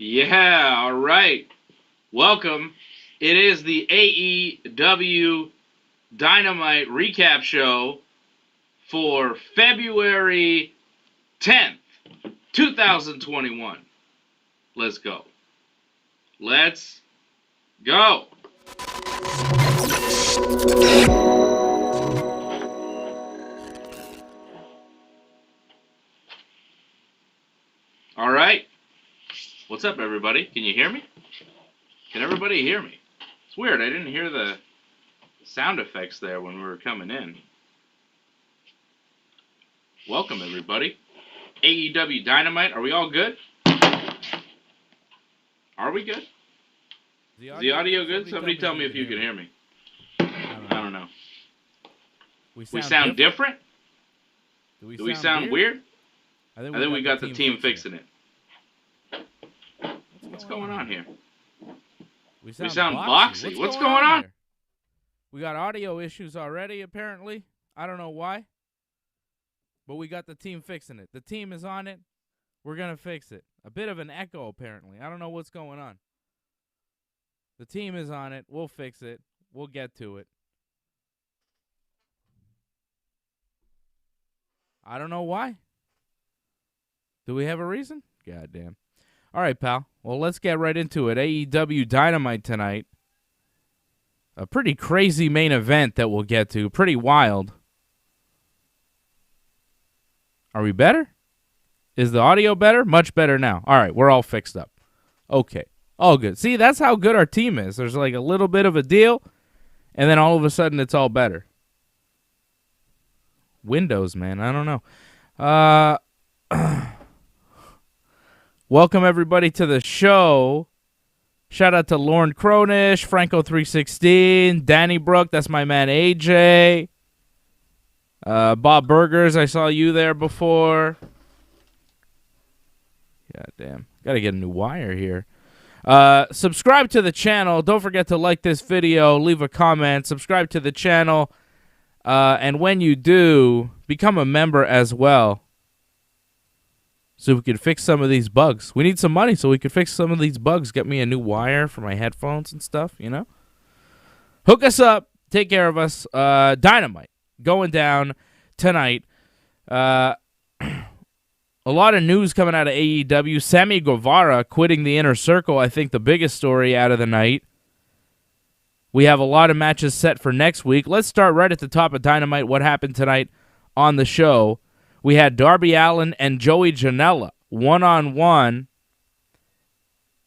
Yeah, all right. Welcome. It is the AEW Dynamite recap show for February 10th, 2021. Let's go. Let's go. All right. What's up, everybody? Can you hear me? Can everybody hear me? It's weird. I didn't hear the sound effects there when we were coming in. Welcome, everybody. AEW Dynamite. Are we all good? Are we good? Is the audio good? Somebody tell me if you can hear me. I don't know. We sound different? Do we sound weird? I think we got the team fixing it. What's going on here? We sound boxy. What's going on? We got audio issues already, apparently. I don't know why. But we got the team fixing it. The team is on it. We're going to fix it. A bit of an echo, apparently. I don't know what's going on. The team is on it. We'll fix it. We'll get to it. I don't know why. Do we have a reason? Goddamn. All right, pal. Well, let's get right into it. AEW Dynamite tonight. A pretty crazy main event that we'll get to. Pretty wild. Are we better? Is the audio better? Much better now. All right, we're all fixed up. Okay, all good. See, that's how good our team is. There's like a little bit of a deal, and then all of a sudden it's all better. Windows, man. I don't know. Welcome, everybody, to the show. Shout out to Lauren Cronish, Franco316, Danny Brook, that's my man AJ. Bob Burgers, I saw you there before. God damn. Gotta get a new wire here. Subscribe to the channel. Don't forget to like this video, leave a comment, subscribe to the channel. And when you do, become a member as well. So we can fix some of these bugs. We need some money so we can fix some of these bugs. Get me a new wire for my headphones and stuff, you know? Hook us up. Take care of us. Dynamite going down tonight. A lot of news coming out of AEW. Sammy Guevara quitting the Inner Circle, I think the biggest story out of the night. We have a lot of matches set for next week. Let's start right at the top of Dynamite. What happened tonight on the show? We had Darby Allin and Joey Janela one-on-one.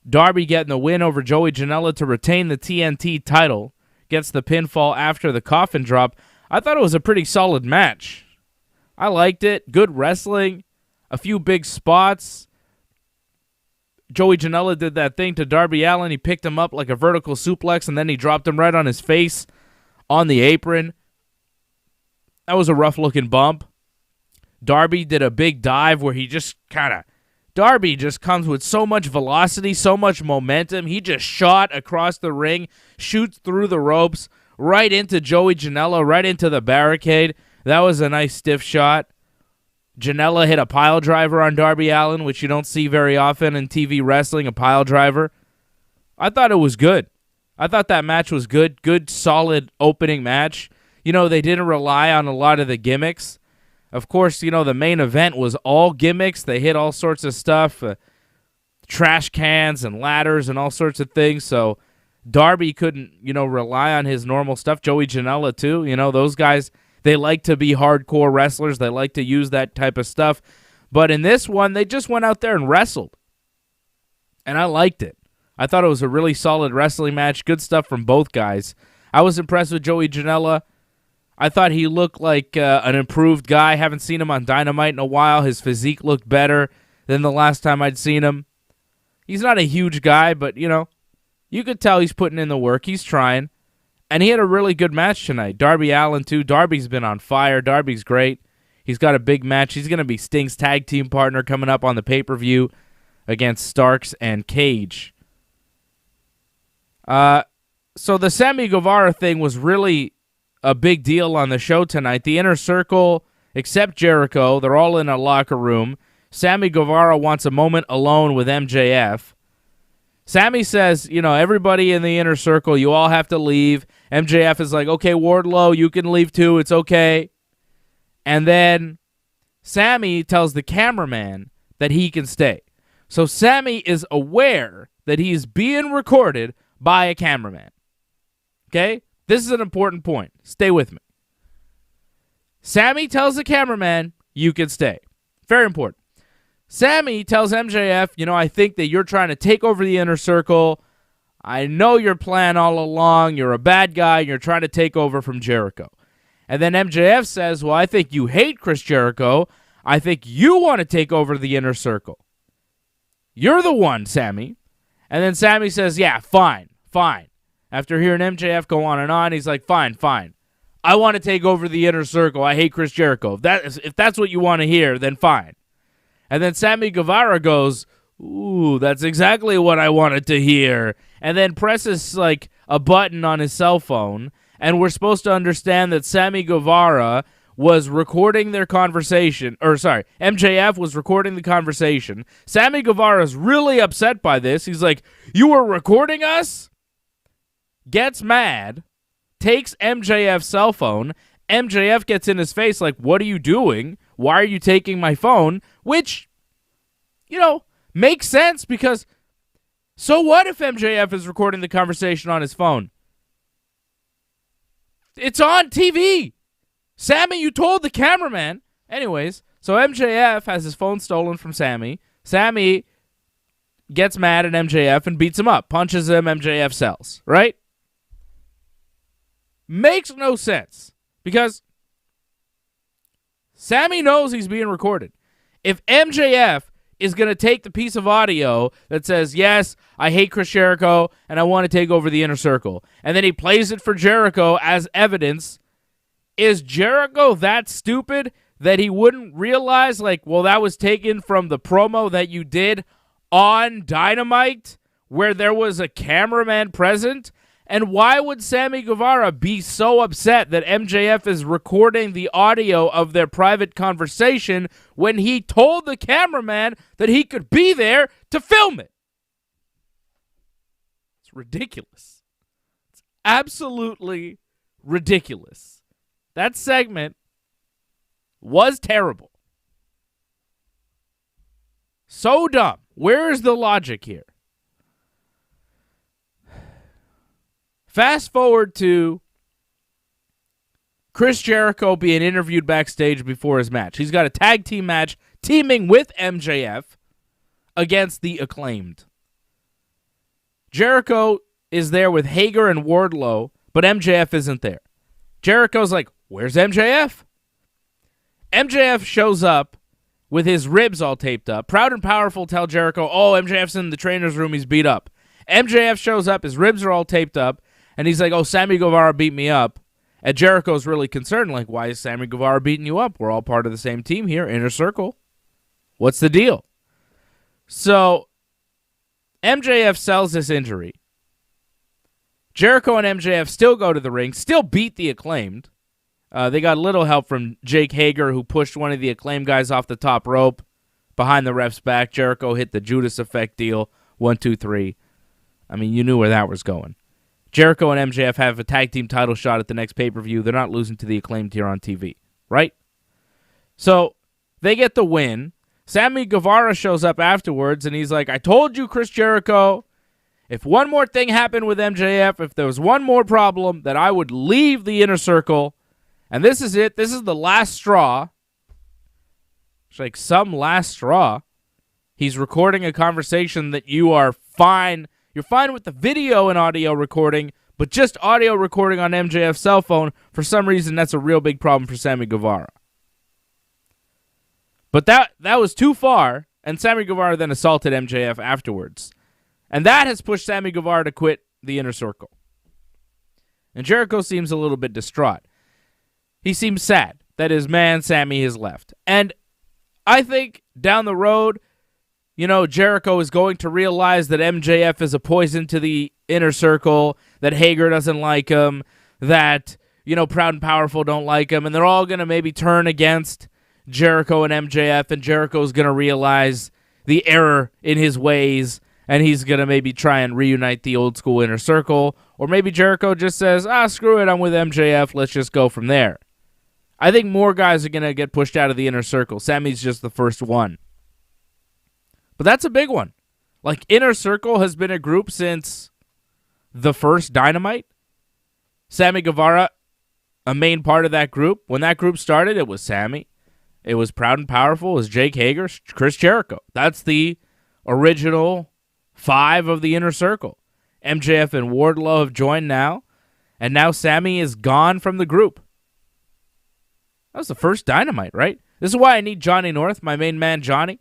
Darby getting the win over Joey Janela to retain the TNT title. Gets the pinfall after the coffin drop. I thought it was a pretty solid match. I liked it. Good wrestling. A few big spots. Joey Janela did that thing to Darby Allin. He picked him up like a vertical suplex, and then he dropped him right on his face on the apron. That was a rough-looking bump. Darby did a big dive where he just Darby just comes with so much velocity, so much momentum. He just shot across the ring, shoots through the ropes, right into Joey Janela, right into the barricade. That was a nice stiff shot. Janela hit a pile driver on Darby Allin, which you don't see very often in TV wrestling, a pile driver. I thought it was good. I thought that match was good. Good, solid opening match. You know, they didn't rely on a lot of the gimmicks. Of course, you know, the main event was all gimmicks. They hit all sorts of stuff, trash cans and ladders and all sorts of things. So Darby couldn't, you know, rely on his normal stuff. Joey Janela, too. You know, those guys, they like to be hardcore wrestlers. They like to use that type of stuff. But in this one, they just went out there and wrestled. And I liked it. I thought it was a really solid wrestling match. Good stuff from both guys. I was impressed with Joey Janela. I thought he looked like an improved guy. Haven't seen him on Dynamite in a while. His physique looked better than the last time I'd seen him. He's not a huge guy, but, you know, you could tell he's putting in the work. He's trying. And he had a really good match tonight. Darby Allin, too. Darby's been on fire. Darby's great. He's got a big match. He's going to be Sting's tag team partner coming up on the pay-per-view against Starks and Cage. So the Sammy Guevara thing was really a big deal on the show tonight. The Inner Circle, except Jericho, they're all in a locker room. Sammy Guevara wants a moment alone with MJF. Sammy says, everybody in the inner circle, you all have to leave. MJF is like, okay, Wardlow, you can leave too. It's okay. And then Sammy tells the cameraman that he can stay. So Sammy is aware that he's being recorded by a cameraman. Okay? This is an important point. Stay with me. Sammy tells the cameraman, you can stay. Very important. Sammy tells MJF, I think that you're trying to take over the inner circle. I know your plan all along. You're a bad guy. You're trying to take over from Jericho. And then MJF says, well, I think you hate Chris Jericho. I think you want to take over the inner circle. You're the one, Sammy. And then Sammy says, yeah, fine. After hearing MJF go on and on, he's like, fine. I want to take over the inner circle. I hate Chris Jericho. If that's what you want to hear, then fine. And then Sammy Guevara goes, ooh, that's exactly what I wanted to hear. And then presses like a button on his cell phone. And we're supposed to understand that Sammy Guevara was recording their conversation. MJF was recording the conversation. Sammy Guevara's really upset by this. He's like, you were recording us? Gets mad. Takes MJF's cell phone. MJF gets in his face like, what are you doing? Why are you taking my phone? Which, makes sense because so what if MJF is recording the conversation on his phone? It's on TV. Sammy, you told the cameraman. Anyways, so MJF has his phone stolen from Sammy. Sammy gets mad at MJF and beats him up. Punches him, MJF sells. Right? Makes no sense. Because Sammy knows he's being recorded. If MJF is going to take the piece of audio that says, yes, I hate Chris Jericho and I want to take over the inner circle, and then he plays it for Jericho as evidence, is Jericho that stupid that he wouldn't realize, that was taken from the promo that you did on Dynamite where there was a cameraman present? And why would Sammy Guevara be so upset that MJF is recording the audio of their private conversation when he told the cameraman that he could be there to film it? It's ridiculous. It's absolutely ridiculous. That segment was terrible. So dumb. Where is the logic here? Fast forward to Chris Jericho being interviewed backstage before his match. He's got a tag team match teaming with MJF against the Acclaimed. Jericho is there with Hager and Wardlow, but MJF isn't there. Jericho's like, where's MJF? MJF shows up with his ribs all taped up. Proud and Powerful tell Jericho, oh, MJF's in the trainer's room, he's beat up. MJF shows up, his ribs are all taped up. And he's like, oh, Sammy Guevara beat me up. And Jericho's really concerned, like, why is Sammy Guevara beating you up? We're all part of the same team here, Inner Circle. What's the deal? So MJF sells this injury. Jericho and MJF still go to the ring, still beat the Acclaimed. They got a little help from Jake Hager, who pushed one of the Acclaimed guys off the top rope behind the ref's back. Jericho hit the Judas Effect deal, 1, 2, 3. I mean, you knew where that was going. Jericho and MJF have a tag team title shot at the next pay-per-view. They're not losing to the Acclaimed here on TV, right? So they get the win. Sammy Guevara shows up afterwards, and he's like, I told you, Chris Jericho, if one more thing happened with MJF, if there was one more problem, that I would leave the Inner Circle. And this is it. This is the last straw. It's like some last straw. He's recording a conversation that you are fine. You're fine with the video and audio recording, but just audio recording on MJF's cell phone, for some reason, that's a real big problem for Sammy Guevara. But that was too far, and Sammy Guevara then assaulted MJF afterwards. And that has pushed Sammy Guevara to quit the Inner Circle. And Jericho seems a little bit distraught. He seems sad that his man Sammy has left. And I think down the road, Jericho is going to realize that MJF is a poison to the Inner Circle, that Hager doesn't like him, that, Proud and Powerful don't like him, and they're all going to maybe turn against Jericho and MJF, and Jericho's going to realize the error in his ways, and he's going to maybe try and reunite the old school Inner Circle, or maybe Jericho just says, screw it, I'm with MJF, let's just go from there. I think more guys are going to get pushed out of the Inner Circle. Sammy's just the first one. But that's a big one. Like, Inner Circle has been a group since the first Dynamite. Sammy Guevara, a main part of that group. When that group started, it was Sammy. It was Proud and Powerful. It was Jake Hager, Chris Jericho. That's the original 5 of the Inner Circle. MJF and Wardlow have joined now, and now Sammy is gone from the group. That was the first Dynamite, right? This is why I need Johnny North, my main man Johnny.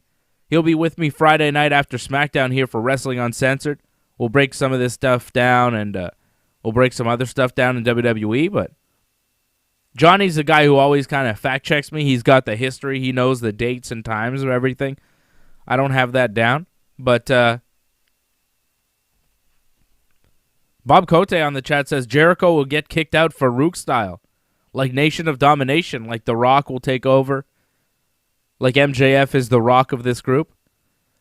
He'll be with me Friday night after SmackDown here for Wrestling Uncensored. We'll break some of this stuff down, and we'll break some other stuff down in WWE, but Johnny's a guy who always kind of fact-checks me. He's got the history. He knows the dates and times of everything. I don't have that down, but Bob Cote on the chat says Jericho will get kicked out Farouk style, like Nation of Domination, like The Rock will take over, like MJF is the Rock of this group.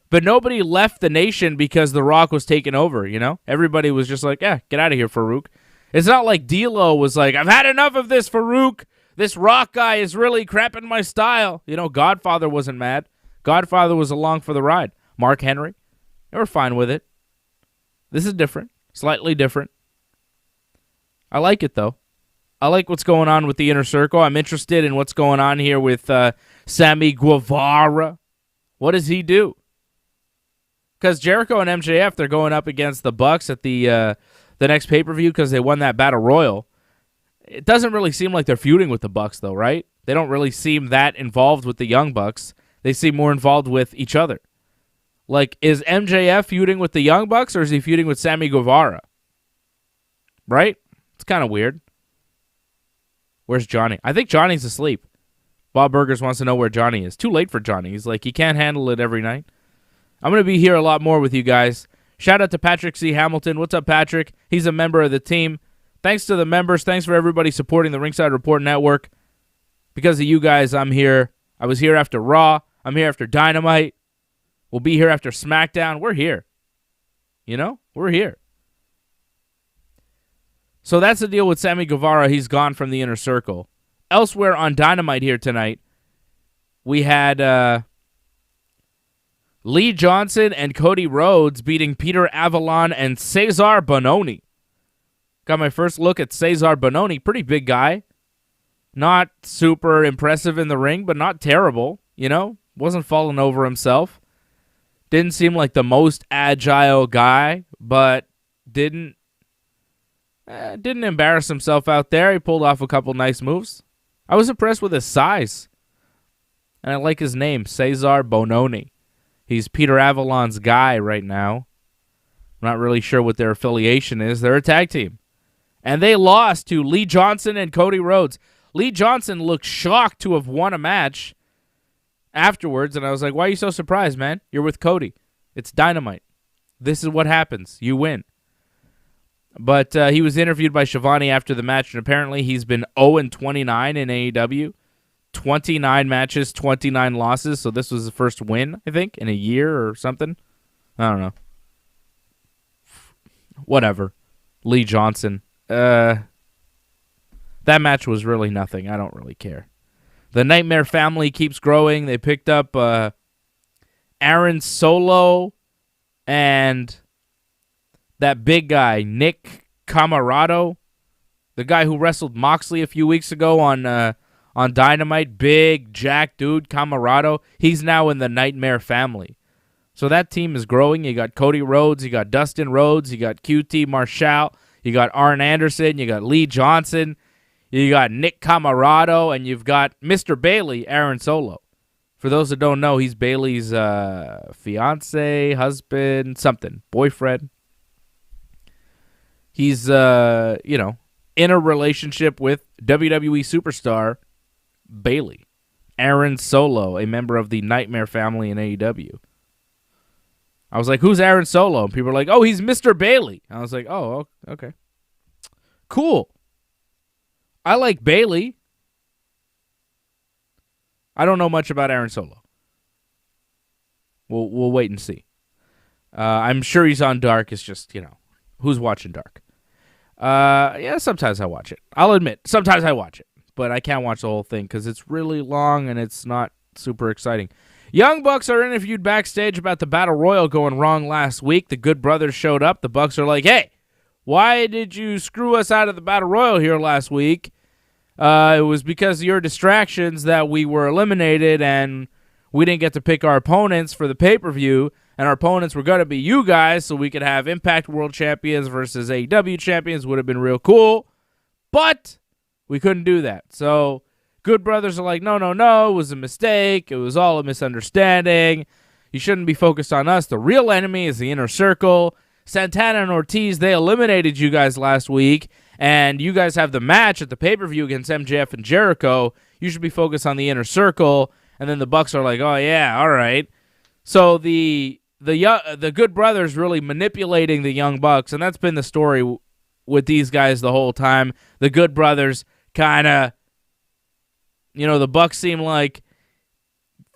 But nobody left the Nation because The Rock was taken over, you know? Everybody was just like, get out of here, Farouk. It's not like D'Lo was like, I've had enough of this, Farouk. This Rock guy is really crapping my style. You know, Godfather wasn't mad. Godfather was along for the ride. Mark Henry, they were fine with it. This is different, slightly different. I like it, though. I like what's going on with the Inner Circle. I'm interested in what's going on here with Sammy Guevara. What does he do? Because Jericho and MJF, they're going up against the Bucks at the next pay-per-view because they won that Battle Royal. It doesn't really seem like they're feuding with the Bucks, though, right? They don't really seem that involved with the Young Bucks. They seem more involved with each other. Like, is MJF feuding with the Young Bucks, or is he feuding with Sammy Guevara? Right? It's kind of weird. Where's Johnny? I think Johnny's asleep. Bob Burgers wants to know where Johnny is. Too late for Johnny. He's like, he can't handle it every night. I'm going to be here a lot more with you guys. Shout out to Patrick C. Hamilton. What's up, Patrick? He's a member of the team. Thanks to the members. Thanks for everybody supporting the Ringside Report Network. Because of you guys, I'm here. I was here after Raw. I'm here after Dynamite. We'll be here after SmackDown. We're here. You know? We're here. So that's the deal with Sammy Guevara. He's gone from the Inner Circle. Elsewhere on Dynamite here tonight, we had Lee Johnson and Cody Rhodes beating Peter Avalon and Cesar Bononi. Got my first look at Cesar Bononi. Pretty big guy. Not super impressive in the ring, but not terrible. You know? Wasn't falling over himself. Didn't seem like the most agile guy, but didn't embarrass himself out there. He pulled off a couple nice moves. I was impressed with his size. And I like his name, Cesar Bononi. He's Peter Avalon's guy right now. I'm not really sure what their affiliation is. They're a tag team. And they lost to Lee Johnson and Cody Rhodes. Lee Johnson looked shocked to have won a match afterwards, and I was like, why are you so surprised, man? You're with Cody. It's Dynamite. This is what happens. You win. But he was interviewed by Shivani after the match, and apparently he's been 0-29 in AEW. 29 matches, 29 losses, so this was the first win, I think, in a year or something. I don't know. Whatever. Lee Johnson. That match was really nothing. I don't really care. The Nightmare family keeps growing. They picked up Aaron Solo and that big guy, Nick Camarado, the guy who wrestled Moxley a few weeks ago on Dynamite. Big, jack dude, Camarado. He's now in the Nightmare family. So that team is growing. You got Cody Rhodes, you got Dustin Rhodes, you got QT Marshall, you got Arn Anderson, you got Lee Johnson, you got Nick Camarado, and you've got Mr. Bailey, Aaron Solo. For those that don't know, he's Bailey's fiance, husband, something, boyfriend. He's, in a relationship with WWE superstar Bailey. Aaron Solo, a member of the Nightmare family in AEW. I was like, who's Aaron Solo? And people were like, oh, he's Mr. Bailey. I was like, oh, okay. Cool. I like Bailey. I don't know much about Aaron Solo. We'll wait and see. I'm sure he's on Dark. It's just, who's watching Dark? Yeah, sometimes I watch it. I'll admit, sometimes I watch it. But I can't watch the whole thing because it's really long and it's not super exciting. Young Bucks are interviewed backstage about the Battle Royal going wrong last week. The Good Brothers showed up. The Bucks are like, hey, why did you screw us out of the Battle Royal here last week? It was because of your distractions that we were eliminated and we didn't get to pick our opponents for the pay-per-view, and our opponents were going to be you guys so we could have Impact World Champions versus AEW Champions. Would have been real cool, but we couldn't do that. So Good Brothers are like, no, it was a mistake. It was all a misunderstanding. You shouldn't be focused on us. The real enemy is the Inner Circle. Santana and Ortiz, they eliminated you guys last week, and you guys have the match at the pay-per-view against MJF and Jericho. You should be focused on the Inner Circle. And then the Bucks are like, oh, yeah, all right. So the Good Brothers really manipulating the Young Bucks, and that's been the story with these guys the whole time. The Good Brothers kind of, the Bucks seem like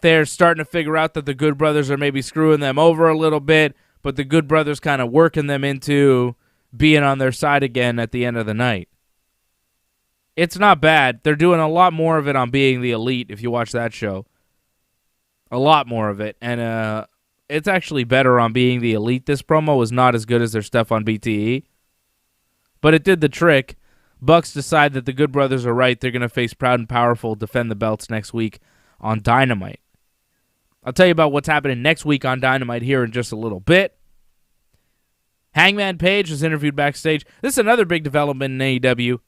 they're starting to figure out that the Good Brothers are maybe screwing them over a little bit, but the Good Brothers kind of working them into being on their side again at the end of the night. It's not bad. They're doing a lot more of it on Being the Elite if you watch that show. A lot more of it. And it's actually better on Being the Elite. This promo was not as good as their stuff on BTE. But it did the trick. Bucks decide that the Good Brothers are right. They're going to face Proud and Powerful, defend the belts next week on Dynamite. I'll tell you about what's happening next week on Dynamite here in just a little bit. Hangman Page was interviewed backstage. This is another big development in AEW.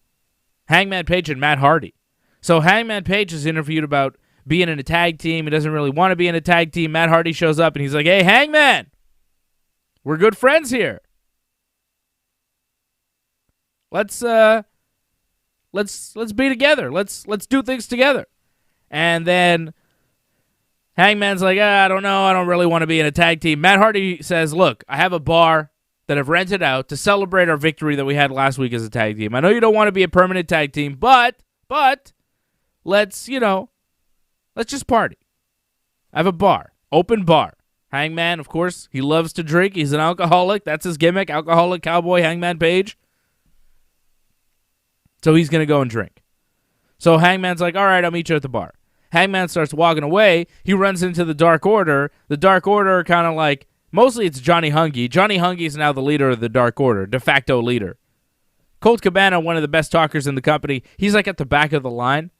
Hangman Page and Matt Hardy. So Hangman Page is interviewed about being in a tag team. He doesn't really want to be in a tag team. Matt Hardy shows up and he's like, hey, Hangman, we're good friends here. Let's be together. Let's do things together. And then Hangman's like, I don't know. I don't really want to be in a tag team. Matt Hardy says, look, I have a bar that I've rented out to celebrate our victory that we had last week as a tag team. I know you don't want to be a permanent tag team, but let's just party. I have a bar, open bar. Hangman, of course, he loves to drink. He's an alcoholic. That's his gimmick, alcoholic cowboy Hangman Page. So he's going to go and drink. So Hangman's like, all right, I'll meet you at the bar. Hangman starts walking away. He runs into the Dark Order. The Dark Order kind of like, mostly it's Johnny Hungy. Johnny Hungy is now the leader of the Dark Order, de facto leader. Colt Cabana, one of the best talkers in the company, he's like at the back of the line.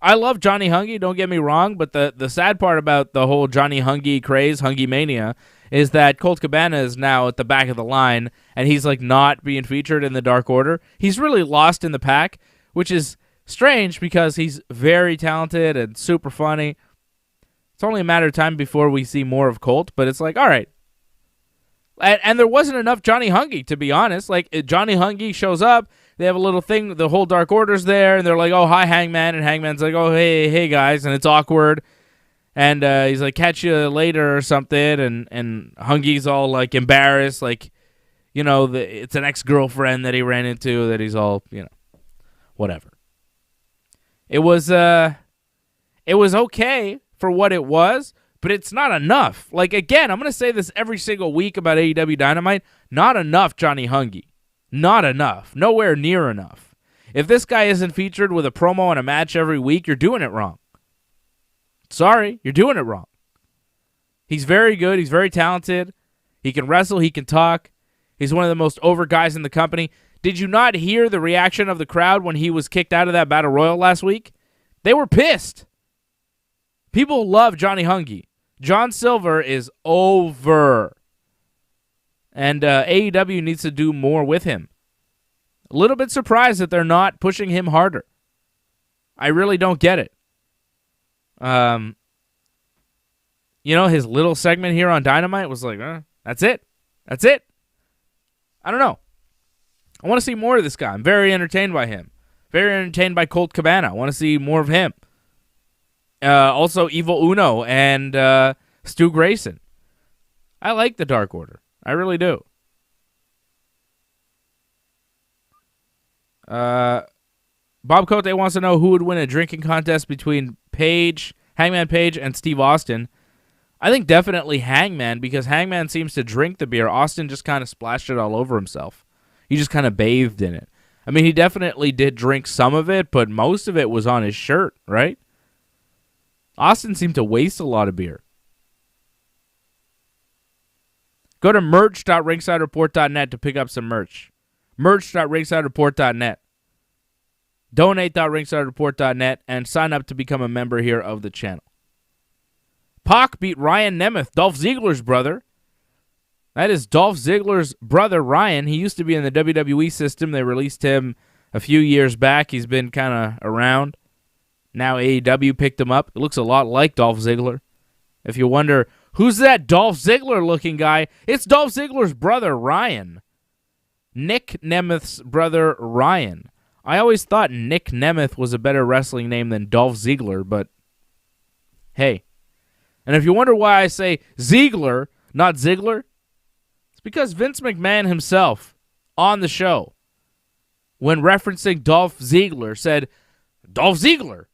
I love Johnny Hungy, don't get me wrong, but the sad part about the whole Johnny Hungy craze, Hungy Mania, is that Colt Cabana is now at the back of the line, and he's like not being featured in the Dark Order. He's really lost in the pack, which is strange because he's very talented and super funny. It's only a matter of time before we see more of Colt, but it's like, all right. And there wasn't enough Johnny Hungy, to be honest. Like, Johnny Hungy shows up, they have a little thing, the whole Dark Order's there, and they're like, oh, hi, Hangman, and Hangman's like, oh, hey, guys, and it's awkward. And he's like, catch you later or something, and Hungy's all, like, embarrassed, like, it's an ex-girlfriend that he ran into that he's all, whatever. It was okay for what it was, but it's not enough. Like, again, I'm going to say this every single week about AEW Dynamite, not enough Johnny Hungy. Not enough. Nowhere near enough. If this guy isn't featured with a promo and a match every week, you're doing it wrong. Sorry, you're doing it wrong. He's very good. He's very talented. He can wrestle. He can talk. He's one of the most over guys in the company. Did you not hear the reaction of the crowd when he was kicked out of that Battle Royal last week? They were pissed. People love Johnny Hungy. John Silver is over. And AEW needs to do more with him. A little bit surprised that they're not pushing him harder. I really don't get it. His little segment here on Dynamite was like, that's it. That's it. I don't know. I want to see more of this guy. I'm very entertained by him. Very entertained by Colt Cabana. I want to see more of him. Also, Evil Uno and Stu Grayson. I like the Dark Order. I really do. Bob Cote wants to know who would win a drinking contest between Hangman Page, and Steve Austin. I think definitely Hangman, because Hangman seems to drink the beer. Austin just kind of splashed it all over himself. He just kind of bathed in it. I mean, he definitely did drink some of it, but most of it was on his shirt, right? Austin seemed to waste a lot of beer. Go to merch.ringsidereport.net to pick up some merch. Merch.ringsidereport.net. Donate.ringsidereport.net and sign up to become a member here of the channel. Pac beat Ryan Nemeth, Dolph Ziggler's brother. That is Dolph Ziggler's brother, Ryan. He used to be in the WWE system. They released him a few years back. He's been kind of around. Now AEW picked him up. It looks a lot like Dolph Ziggler. If you wonder, who's that Dolph Ziggler-looking guy? It's Dolph Ziggler's brother, Ryan. Nick Nemeth's brother, Ryan. I always thought Nick Nemeth was a better wrestling name than Dolph Ziggler, but hey. And if you wonder why I say Ziggler, not Ziggler, it's because Vince McMahon himself on the show, when referencing Dolph Ziggler, said, Dolph Ziggler.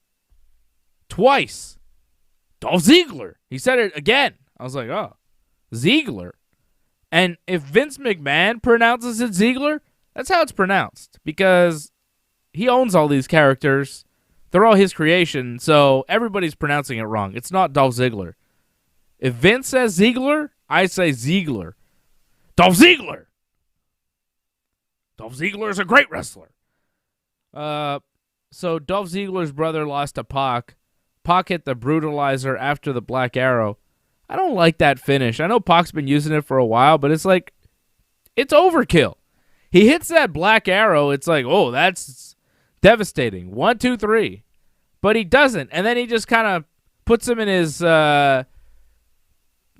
Twice. Dolph Ziggler. He said it again. I was like, oh, Ziggler. And if Vince McMahon pronounces it Ziggler, that's how it's pronounced, because he owns all these characters. They're all his creation, so everybody's pronouncing it wrong. It's not Dolph Ziggler. If Vince says Ziggler, I say Ziggler. Dolph Ziggler! Dolph Ziggler is a great wrestler. So Dolph Ziggler's brother lost to Pac. Pac hit the brutalizer after the Black Arrow. I don't like that finish. I know Pac's been using it for a while, but it's like, it's overkill. He hits that Black Arrow, it's like, oh, that's devastating. 1, 2, 3. But he doesn't. And then he just kind of puts him in his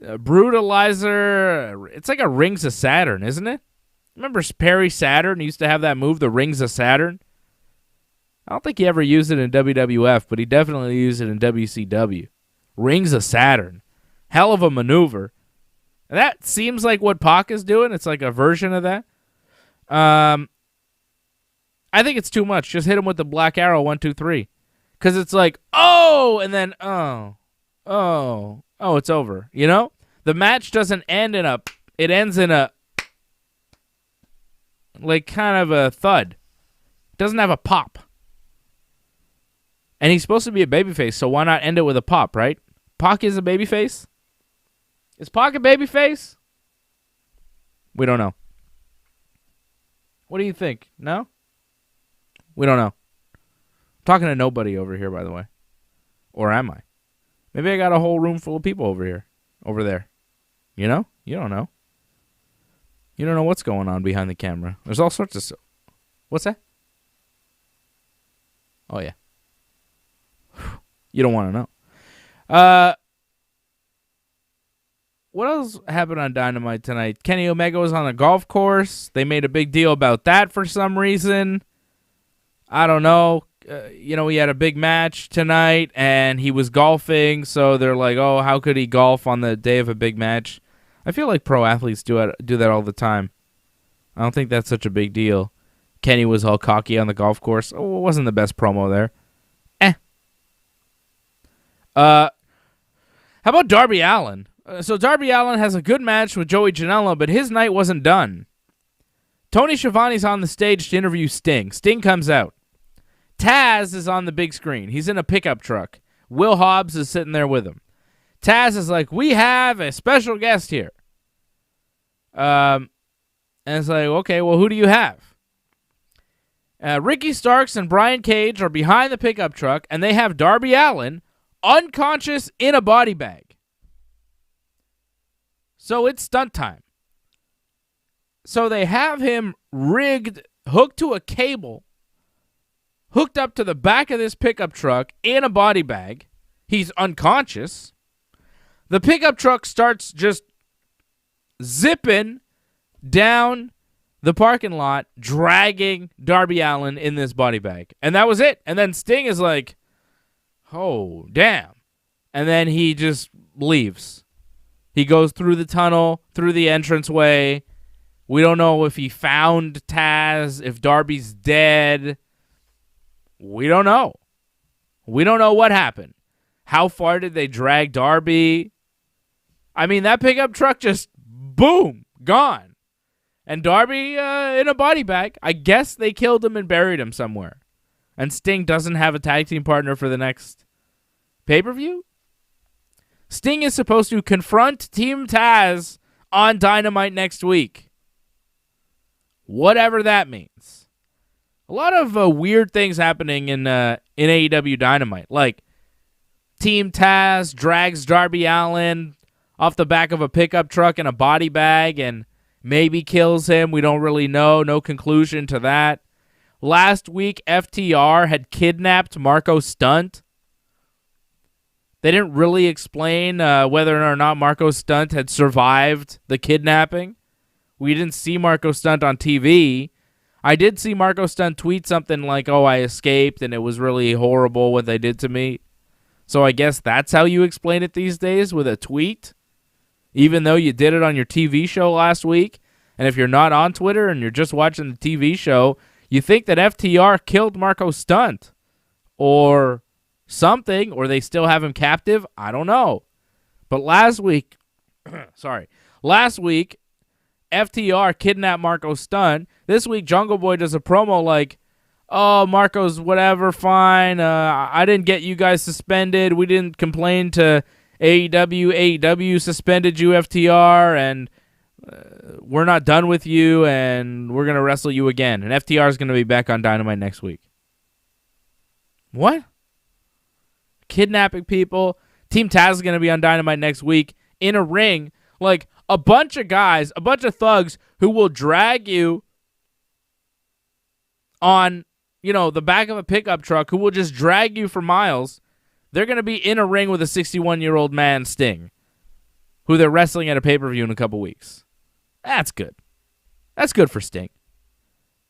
brutalizer. It's like a Rings of Saturn, isn't it? Remember Perry Saturn used to have that move, the Rings of Saturn? I don't think he ever used it in WWF, but he definitely used it in WCW. Rings of Saturn. Hell of a maneuver. And that seems like what Pac is doing. It's like a version of that. I think it's too much. Just hit him with the Black Arrow, 1, 2, 3. Because it's like, oh, and then, oh, it's over. You know? The match doesn't end in a, it ends in a, like kind of a thud. It doesn't have a pop. And he's supposed to be a babyface, so why not end it with a pop, right? Pac is a babyface? Is Pac a babyface? We don't know. What do you think? No? We don't know. I'm talking to nobody over here, by the way. Or am I? Maybe I got a whole room full of people over here. Over there. You know? You don't know. You don't know what's going on behind the camera. There's all sorts of stuff. What's that? Oh, yeah. You don't want to know. What else happened on Dynamite tonight? Kenny Omega was on a golf course. They made a big deal about that for some reason. I don't know. He had a big match tonight, and he was golfing, so they're like, oh, how could he golf on the day of a big match? I feel like pro athletes do that all the time. I don't think that's such a big deal. Kenny was all cocky on the golf course. Oh, it wasn't the best promo there. How about Darby Allin? So Darby Allin has a good match with Joey Janela, but his night wasn't done. Tony Schiavone's on the stage to interview Sting. Sting comes out. Taz is on the big screen. He's in a pickup truck. Will Hobbs is sitting there with him. Taz is like, we have a special guest here. And it's like, okay, well, who do you have? Ricky Starks and Brian Cage are behind the pickup truck, and they have Darby Allin unconscious in a body bag. So it's stunt time. So they have him rigged, hooked to a cable, hooked up to the back of this pickup truck in a body bag. He's unconscious. The pickup truck starts just zipping down the parking lot, dragging Darby Allin in this body bag. And that was it. And then Sting is like, oh, damn. And then he just leaves. He goes through the tunnel, through the entranceway. We don't know if he found Taz, if Darby's dead. We don't know. We don't know what happened. How far did they drag Darby? I mean, that pickup truck just, boom, gone. And Darby in a body bag. I guess they killed him and buried him somewhere. And Sting doesn't have a tag team partner for the next pay-per-view? Sting is supposed to confront Team Taz on Dynamite next week. Whatever that means. A lot of weird things happening in AEW Dynamite. Like, Team Taz drags Darby Allin off the back of a pickup truck in a body bag and maybe kills him. We don't really know. No conclusion to that. Last week, FTR had kidnapped Marco Stunt. They didn't really explain whether or not Marco Stunt had survived the kidnapping. We didn't see Marco Stunt on TV. I did see Marco Stunt tweet something like, oh, I escaped and it was really horrible what they did to me. So I guess that's how you explain it these days, with a tweet, even though you did it on your TV show last week. And if you're not on Twitter and you're just watching the TV show, you think that FTR killed Marco Stunt or something, or they still have him captive. I don't know. But last week, FTR kidnapped Marco Stunt. This week, Jungle Boy does a promo like, oh, Marco's whatever, fine. I didn't get you guys suspended. We didn't complain to AEW. AEW suspended you, FTR, and we're not done with you, and we're going to wrestle you again. And FTR is going to be back on Dynamite next week. What? Kidnapping people. Team Taz is going to be on Dynamite next week in a ring. Like, a bunch of guys, a bunch of thugs who will drag you on, the back of a pickup truck, who will just drag you for miles. They're going to be in a ring with a 61-year-old man, Sting, who they're wrestling at a pay-per-view in a couple weeks. That's good. That's good for Sting.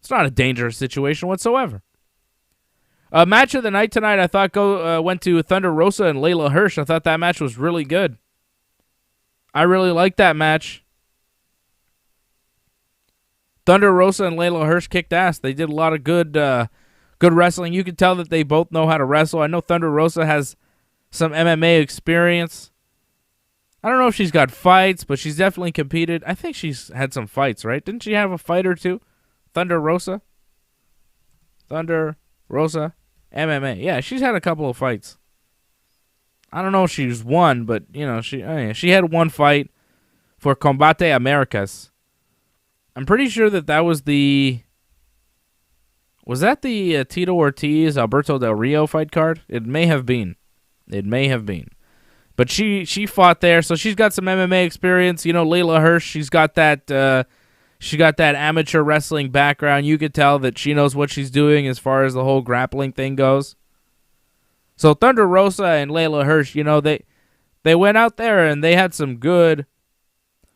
It's not a dangerous situation whatsoever. Match of the night tonight, I thought went to Thunder Rosa and Layla Hirsch. I thought that match was really good. I really liked that match. Thunder Rosa and Layla Hirsch kicked ass. They did a lot of good wrestling. You can tell that they both know how to wrestle. I know Thunder Rosa has some MMA experience. I don't know if she's got fights, but she's definitely competed. I think she's had some fights, right? Didn't she have a fight or two? Thunder Rosa? Thunder Rosa MMA. Yeah, she's had a couple of fights. I don't know if she's won, but, she had one fight for Combate Americas. I'm pretty sure that was the... Was that the Tito Ortiz, Alberto Del Rio fight card? It may have been. But she fought there, so she's got some MMA experience. Layla Hirsch, she's got that amateur wrestling background. You could tell that she knows what she's doing as far as the whole grappling thing goes. So Thunder Rosa and Layla Hirsch, they went out there and they had some good,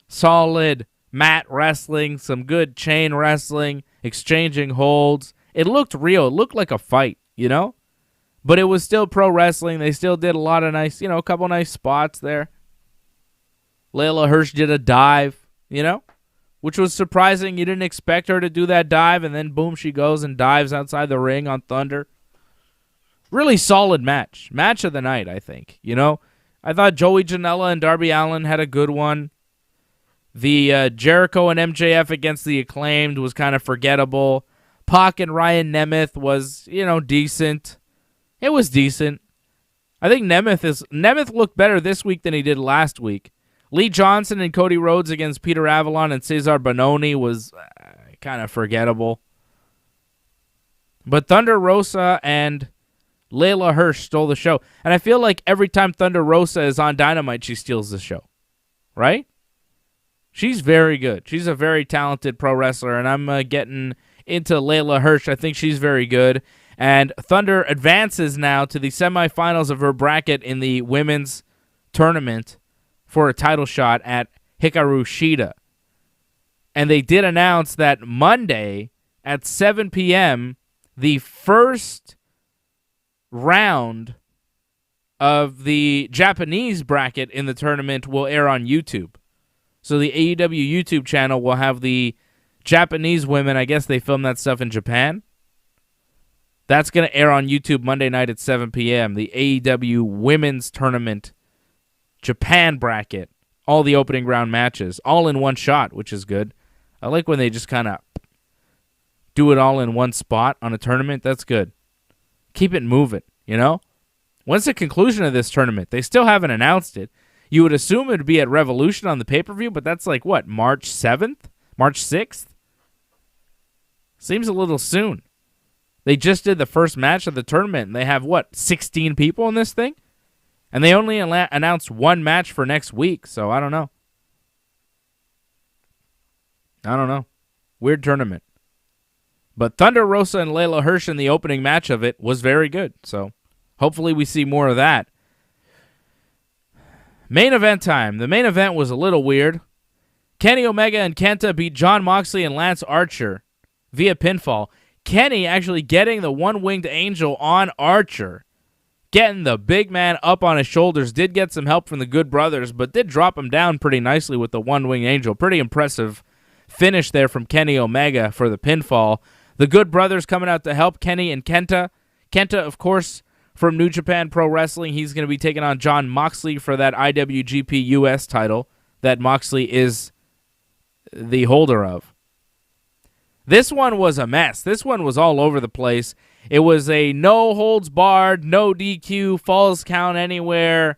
solid mat wrestling, some good chain wrestling, exchanging holds. It looked real. It looked like a fight, But it was still pro wrestling. They still did a lot of nice, a couple nice spots there. Layla Hirsch did a dive, which was surprising. You didn't expect her to do that dive, and then boom, she goes and dives outside the ring on Thunder. Really solid match. Match of the night, I think. I thought Joey Janela and Darby Allin had a good one. The Jericho and MJF against the Acclaimed was kind of forgettable. Pac and Ryan Nemeth was, decent. It was decent. I think Nemeth looked better this week than he did last week. Lee Johnson and Cody Rhodes against Peter Avalon and Cesar Bononi was kind of forgettable. But Thunder Rosa and Layla Hirsch stole the show. And I feel like every time Thunder Rosa is on Dynamite, she steals the show. Right? She's very good. She's a very talented pro wrestler, and I'm getting into Layla Hirsch. I think she's very good. And Thunder advances now to the semifinals of her bracket in the women's tournament for a title shot at Hikaru Shida. And they did announce that Monday at 7 p.m., the first round of the Japanese bracket in the tournament will air on YouTube. So the AEW YouTube channel will have the Japanese women. I guess they film that stuff in Japan. That's going to air on YouTube Monday night at 7 p.m. The AEW Women's Tournament Japan bracket all the opening round matches, all in one shot, which is good. I like when they just kind of do it all in one spot on a tournament. That's good. Keep it moving, you know? When's the conclusion of this tournament? They still haven't announced it. You would assume it would be at Revolution on the pay-per-view, but that's like, what, March 7th? March 6th? Seems a little soon. They just did the first match of the tournament, and they have, what, 16 people in this thing? And they only announced one match for next week, so I don't know. Weird tournament. But Thunder Rosa and Layla Hirsch in the opening match of it was very good, so hopefully we see more of that. Main event time. The main event was a little weird. Kenny Omega and Kenta beat Jon Moxley and Lance Archer via pinfall. Kenny actually getting the one-winged angel on Archer. Getting the big man up on his shoulders. Did get some help from the Good Brothers, but did drop him down pretty nicely with the one-winged angel. Pretty impressive finish there from Kenny Omega for the pinfall. The Good Brothers coming out to help Kenny and Kenta. Kenta, of course, from New Japan Pro Wrestling. He's going to be taking on Jon Moxley for that IWGP US title that Moxley is the holder of. This one was a mess. This one was all over the place. It was a no holds barred, no DQ, falls count anywhere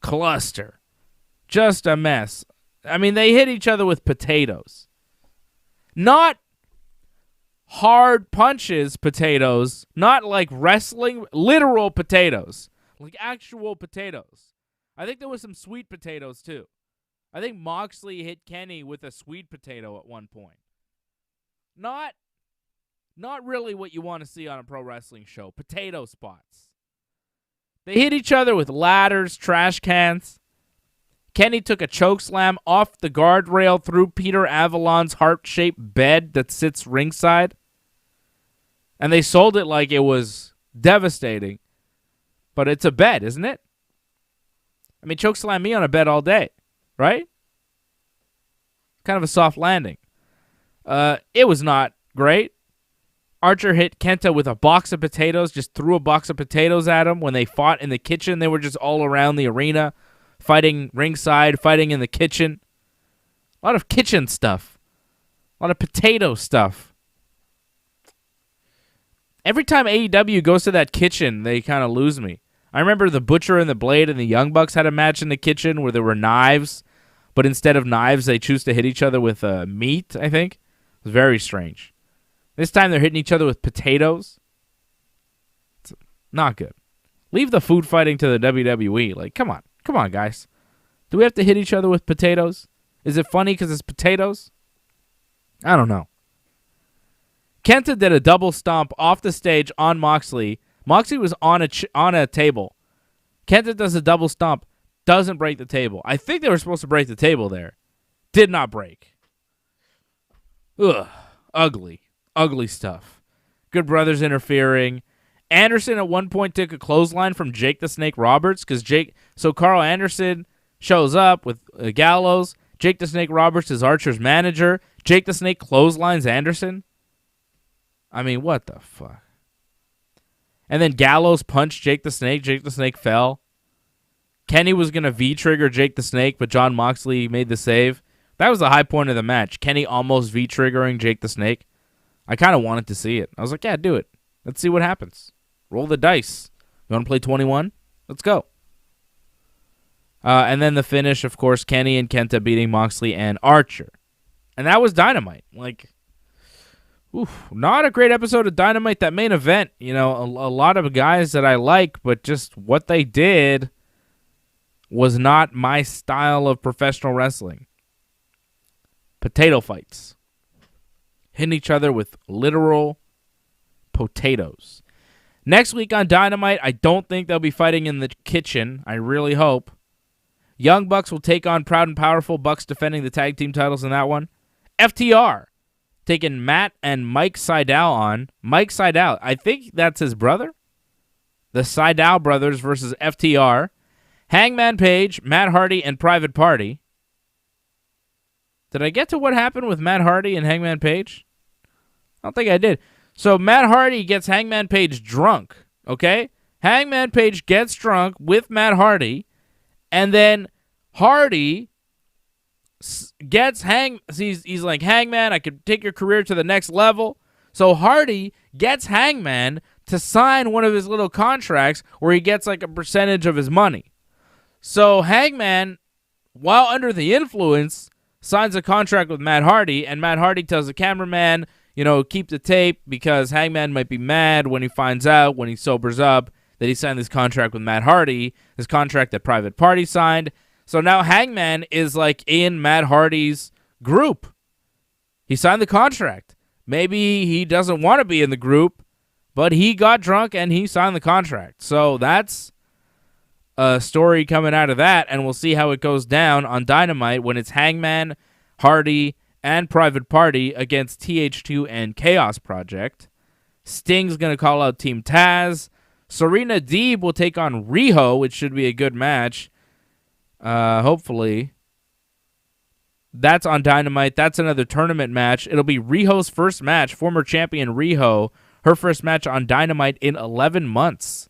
cluster. Just a mess. I mean, they hit each other with potatoes. Not hard punches potatoes, not like wrestling, literal potatoes, like actual potatoes. I think there was some sweet potatoes too. I think Moxley hit Kenny with a sweet potato at one point. Not really what you want to see on a pro wrestling show. Potato spots. They hit each other with ladders, trash cans. Kenny took a choke slam off the guardrail through Peter Avalon's heart-shaped bed that sits ringside. And they sold it like it was devastating. But it's a bed, isn't it? I mean, choke slam me on a bed all day, right? Kind of a soft landing. It was not great. Archer hit Kenta with a box of potatoes, just threw a box of potatoes at him. When they fought in the kitchen, they were just all around the arena, fighting ringside, fighting in the kitchen. A lot of kitchen stuff. A lot of potato stuff. Every time AEW goes to that kitchen, they kind of lose me. I remember the Butcher and the Blade and the Young Bucks had a match in the kitchen where there were knives, but instead of knives, they choose to hit each other with meat, I think. It was very strange. This time they're hitting each other with potatoes. It's not good. Leave the food fighting to the WWE. Like, come on. Come on, guys. Do we have to hit each other with potatoes? Is it funny because it's potatoes? I don't know. Kenta did a double stomp off the stage on Moxley. Moxley was on a table. Kenta does a double stomp. Doesn't break the table. I think they were supposed to break the table there. Did not break. Ugh. Ugly. Ugly stuff. Good Brothers interfering. Anderson at one point took a clothesline from Jake the Snake Roberts so Carl Anderson shows up with Gallows. Jake the Snake Roberts is Archer's manager. Jake the Snake clotheslines Anderson. I mean, what the fuck? And then Gallows punched Jake the Snake. Jake the Snake fell. Kenny was going to V-trigger Jake the Snake, but Jon Moxley made the save. That was the high point of the match. Kenny almost V-triggering Jake the Snake. I kind of wanted to see it. I was like, yeah, do it. Let's see what happens. Roll the dice. You want to play 21? Let's go. And then the finish, of course, Kenny and Kenta beating Moxley and Archer. And that was Dynamite. Like, not a great episode of Dynamite. That main event, you know, a lot of guys that I like, but just what they did was not my style of professional wrestling. Potato fights. Hitting each other with literal potatoes. Next week on Dynamite, I don't think they'll be fighting in the kitchen. I really hope. Young Bucks will take on Proud and Powerful. Bucks defending the tag team titles in that one. FTR taking Matt and Mike Sydal on. Mike Sydal, I think that's his brother. The Sydal brothers versus FTR. Hangman Page, Matt Hardy, and Private Party. Did I get to what happened with Matt Hardy and Hangman Page? I don't think I did. So Matt Hardy gets Hangman Page drunk, okay? Hangman Page gets drunk with Matt Hardy, and then Hardy he's like, Hangman, I could take your career to the next level. So Hardy gets Hangman to sign one of his little contracts where he gets like a percentage of his money. So Hangman, while under the influence, signs a contract with Matt Hardy, and Matt Hardy tells the cameraman, keep the tape because Hangman might be mad when he finds out, when he sobers up, that he signed this contract with Matt Hardy, this contract that Private Party signed. So now Hangman is like in Matt Hardy's group. He signed the contract. Maybe he doesn't want to be in the group, but he got drunk and he signed the contract. So that's a story coming out of that, and we'll see how it goes down on Dynamite when it's Hangman, Hardy, and Private Party against TH2 and Chaos Project. Sting's going to call out Team Taz. Serena Deeb will take on Riho, which should be a good match. Hopefully. That's on Dynamite. That's another tournament match. It'll be Riho's first match. Former champion Riho, her first match on Dynamite in 11 months.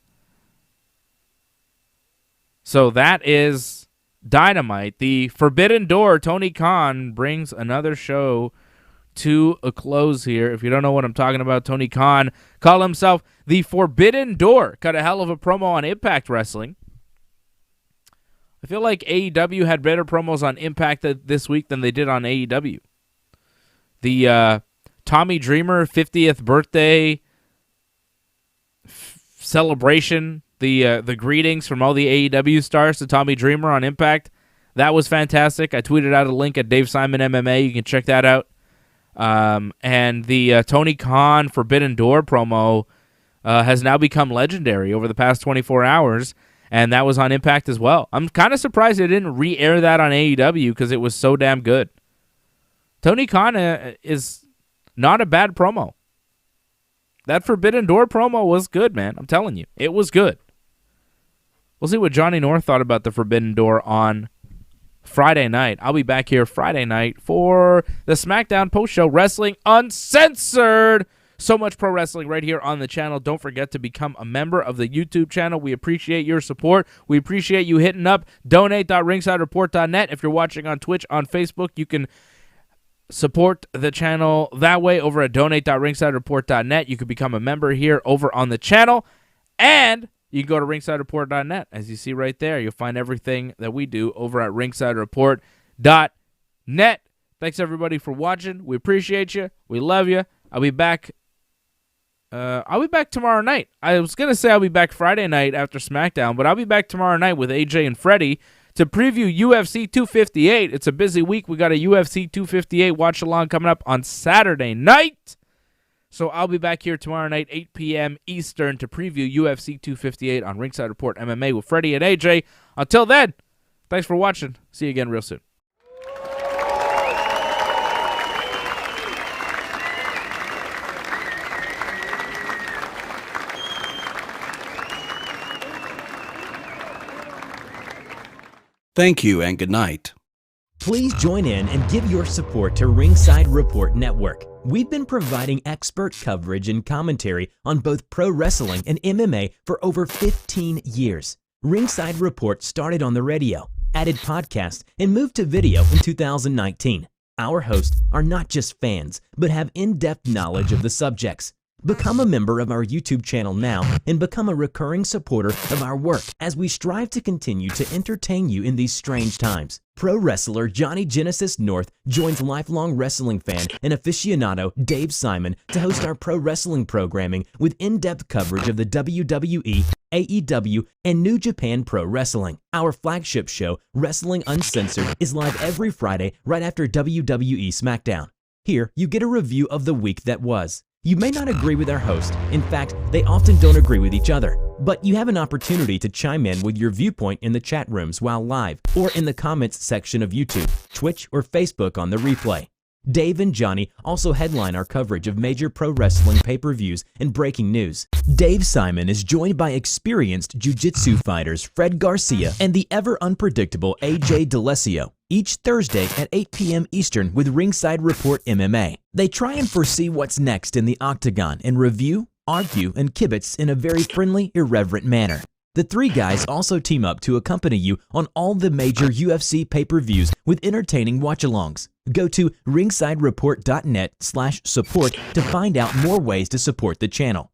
So that is Dynamite. The Forbidden Door, Tony Khan, brings another show to a close here. If you don't know what I'm talking about, Tony Khan called himself the Forbidden Door. Cut a hell of a promo on Impact Wrestling. I feel like AEW had better promos on Impact this week than they did on AEW. The Tommy Dreamer 50th birthday celebration, the greetings from all the AEW stars to Tommy Dreamer on Impact, that was fantastic. I tweeted out a link at Dave Simon MMA. You can check that out. And the Tony Khan Forbidden Door promo has now become legendary over the past 24 hours. And that was on Impact as well. I'm kind of surprised they didn't re-air that on AEW because it was so damn good. Tony Khan is not a bad promo. That Forbidden Door promo was good, man. I'm telling you. It was good. We'll see what Johnny North thought about the Forbidden Door on Friday night. I'll be back here Friday night for the SmackDown post-show Wrestling Uncensored. So much pro wrestling right here on the channel. Don't forget to become a member of the YouTube channel. We appreciate your support. We appreciate you hitting up donate.ringsidereport.net. If you're watching on Twitch, on Facebook, you can support the channel that way over at donate.ringsidereport.net. You can become a member here over on the channel. And you can go to ringsidereport.net. As you see right there, you'll find everything that we do over at ringsidereport.net. Thanks, everybody, for watching. We appreciate you. We love you. I'll be back tomorrow night. I was going to say I'll be back Friday night after SmackDown, but I'll be back tomorrow night with AJ and Freddie to preview UFC 258. It's a busy week. We got a UFC 258 watch-along coming up on Saturday night. So I'll be back here tomorrow night, 8 p.m. Eastern, to preview UFC 258 on Ringside Report MMA with Freddie and AJ. Until then, thanks for watching. See you again real soon. Thank you and good night. Please join in and give your support to Ringside Report Network. We've been providing expert coverage and commentary on both pro wrestling and MMA for over 15 years. Ringside Report started on the radio, added podcasts, and moved to video in 2019. Our hosts are not just fans, but have in-depth knowledge of the subjects. Become a member of our YouTube channel now and become a recurring supporter of our work as we strive to continue to entertain you in these strange times. Pro wrestler Johnny Genesis North joins lifelong wrestling fan and aficionado Dave Simon to host our pro wrestling programming with in-depth coverage of the WWE, AEW, and New Japan Pro Wrestling. Our flagship show, Wrestling Uncensored, is live every Friday right after WWE SmackDown. Here, you get a review of the week that was. You may not agree with our host. In fact, they often don't agree with each other. But you have an opportunity to chime in with your viewpoint in the chat rooms while live or in the comments section of YouTube, Twitch, or Facebook on the replay. Dave and Johnny also headline our coverage of major pro wrestling pay-per-views and breaking news. Dave Simon is joined by experienced jiu-jitsu fighters Fred Garcia and the ever-unpredictable AJ DeLesio, each Thursday at 8 p.m. Eastern with Ringside Report MMA. They try and foresee what's next in the octagon and review, argue, and kibitz in a very friendly, irreverent manner. The three guys also team up to accompany you on all the major UFC pay-per-views with entertaining watch-alongs. Go to ringsidereport.net/support to find out more ways to support the channel.